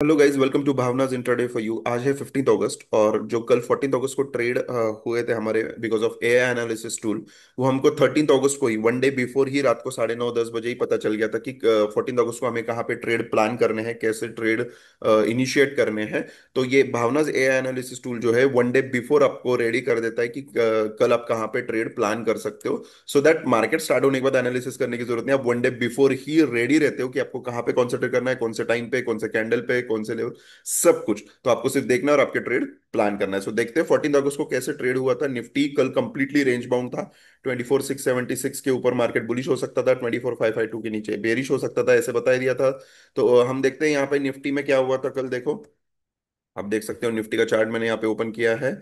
Hello guys, welcome to Bhavna's intraday for you. आज है 15 अगस्त और जो कल 14 अगस्त को ट्रेड हुए थे हमारे because of AI analysis tool, वो हमको 13 अगस्त को ही वन डे बिफोर ही रात को 9:30 10 बजे ही पता चल गया था कि 14 अगस्त को हमें कहाँ पे ट्रेड प्लान करने हैं, कैसे ट्रेड इनिशिएट करने हैं। तो ये भावनाज एआई एनालिसिस टूल जो है वन डे बिफोर आपको रेडी कर देता है कि कल आप कहाँ पे ट्रेड प्लान कर सकते हो। सो दैट मार्केट स्टार्ट होने के बाद एनालिसिस करने की जरूरत नहीं, आप one day before he ready रहते हो कि आपको कहाँ पे कॉन्सेंट्रेट करना है, कौन से टाइम पे, कौन से कैंडल पे, कौन से लेवल, सब कुछ। तो आपको सिर्फ देखना है और आपके ट्रेड प्लान करना है। सो देखते हैं 14 अगस्त को कैसे ट्रेड हुआ था। निफ्टी कल कंप्लीटली रेंज बाउंड था। 24,676 के ऊपर मार्केट बुलिश हो सकता था, 24,552 के नीचे बेरिश हो सकता था, ऐसे बता ही दिया था। तो हम देखते हैं यहाँ पे निफ्टी में क्या हुआ था कल। देखो, आप देख सकते हो निफ्टी का चार्ट मैंने यहाँ पे ओपन किया है।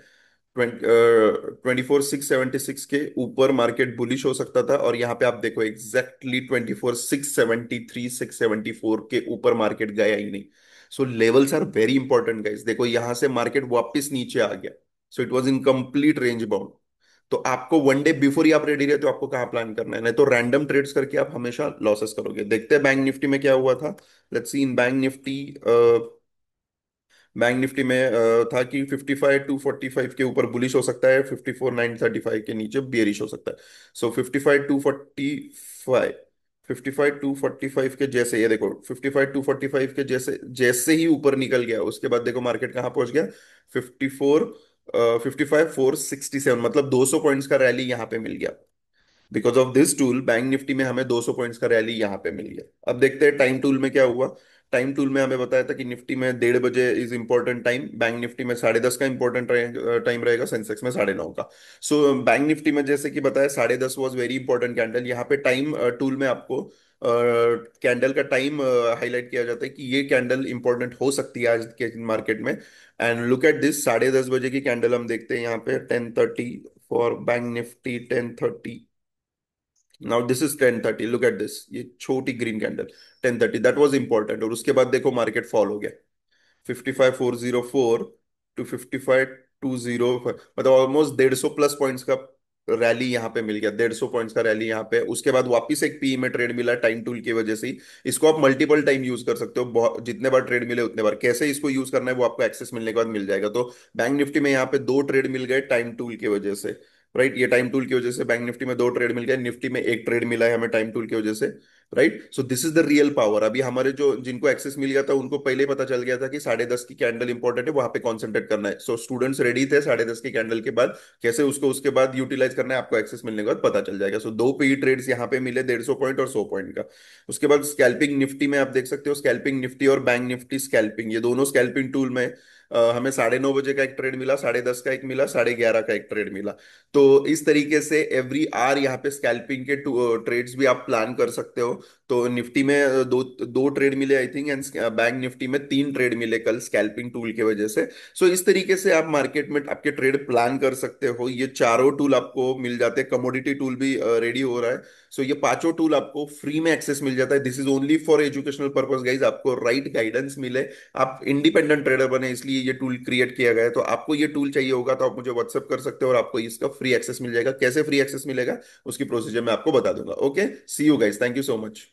24,676 के ऊपर मार्केट बुलिश हो सकता था और यहाँ पे आप देखो एग्जैक्टली 24,673 674 के ऊपर मार्केट गया ही नहीं। So levels are very important guys. देखो यहाँ से मार्केट वापस नीचे आ गया। So it was in complete range bound. तो आपको वन डे बिफोर ही आप रेडी रहते हो, आपको कहाँ प्लान करना है, नहीं तो रैंडम ट्रेड्स करके आप हमेशा लॉसेस करोगे। देखते हैं बैंक निफ्टी में क्या हुआ था। Let's see in bank Nifty. Bank Nifty में था कि 55,245 के ऊपर बुलिश हो सकता है, 54,935 के नीचे बेरिश हो सकता है। सो 55,245, 55,245 के जैसे, ये देखो 55,245 के जैसे जैसे ही ऊपर निकल गया, उसके बाद देखो मार्केट कहाँ पहुंच गया। 55,467, मतलब 200 पॉइंट्स का रैली यहाँ पे मिल गया। Because of this tool bank Nifty में हमें 200 पॉइंट्स का रैली यहाँ पे मिल गया। अब देखते हैं टाइम टूल में क्या हुआ। टाइम टूल में हमें बताया था कि निफ्टी में 1:30 बजे is important time, bank Nifty में 10:30 का इंपॉर्टेंट टाइम रहेगा, सेंसेक्स में 9:30 का। सो बैंक निफ्टी में जैसे कि बताया 10:30 वॉज वेरी इंपॉर्टेंट कैंडल। यहाँ पे टाइम टूल में आपको कैंडल का टाइम हाईलाइट किया जाता है कि ये कैंडल इंपॉर्टेंट हो सकती है आज के मार्केट में। एंड लुक एट दिस 10:30 बजे की कैंडल हम देखते हैं यहाँ पे 10:30 for bank Nifty. 10:30, now this is 10:30, look at this, ये छोटी green candle 10:30, that was important. और उसके बाद देखो मार्केट फॉल हो गया 55,404 टू 55,205, मतलब ऑलमोस्ट 150 प्लस पॉइंट्स का रैली यहाँ पे मिल गया। 150 पॉइंट्स का रैली यहाँ पे। उसके बाद वापस एक पी में ट्रेड मिला टाइम टूल की वजह से ही। इसको आप मल्टीपल टाइम यूज कर सकते हो, बहुत जितने बार ट्रेड मिले उतने बार। कैसे इसको यूज करना है वो आपको एक्सेस मिलने के बाद मिल जाएगा। तो बैंक निफ्टी में यहाँ पे दो ट्रेड मिल गए टाइम टूल की वजह से। राइट, ये टाइम टूल की वजह से बैंक निफ्टी में दो ट्रेड मिल गए, निफ्टी में एक ट्रेड मिला है हमें टाइम टूल की वजह से। Right, so this is the real power. अभी हमारे जो जिनको एक्सेस मिल गया था उनको पहले ही पता चल गया था कि 10:30 की कैंडल इंपॉर्टेंट है, वहां पे कॉन्सेंट्रेट करना है। सो स्टूडेंट्स रेडी थे 10:30 की कैंडल के बाद, कैसे उसको उसके बाद यूटिलाइज करना है आपको एक्सेस मिलने के बाद पता चल जाएगा। सो दो पी ट्रेड्स यहाँ पे मिले, 150 पॉइंट और 100 पॉइंट का। उसके बाद स्कैल्पिंग निफ्टी में आप देख सकते हो, स्कैल्पिंग निफ्टी और बैंक निफ्टी स्कैल्पिंग, ये दोनों स्कैल्पिंग टूल में हमें 9:30 बजे का एक ट्रेड मिला, 10:30 का एक मिला, 11:30 का एक ट्रेड मिला। तो इस तरीके से एवरी आवर यहाँ पे स्कैल्पिंग के ट्रेड्स भी आप प्लान कर सकते हो। तो निफ्टी में दो दो ट्रेड मिले I think, and bank Nifty में तीन ट्रेड मिले कल स्कैल्पिंग टूल की वजह से। सो इस तरीके से आप मार्केट में आपके ट्रेड प्लान कर सकते हो। ये चारों टूल आपको मिल जाते हैं, कमोडिटी टूल भी रेडी हो रहा है। सो ये पांचों टूल आपको फ्री में एक्सेस मिल जाता है। This is only for educational purpose guys, आपको राइट गाइडेंस मिले, आप इंडिपेंडेंट ट्रेडर बने, इसलिए ये टूल क्रिएट किया गया है। तो आपको ये टूल चाहिए होगा तो आप मुझे व्हाट्सअप कर सकते हो और आपको इसका फ्री एक्सेस मिल जाएगा। कैसे फ्री एक्सेस मिलेगा उसकी प्रोसीजर मैं आपको बता दूंगा। Okay, see you guys, thank you so much.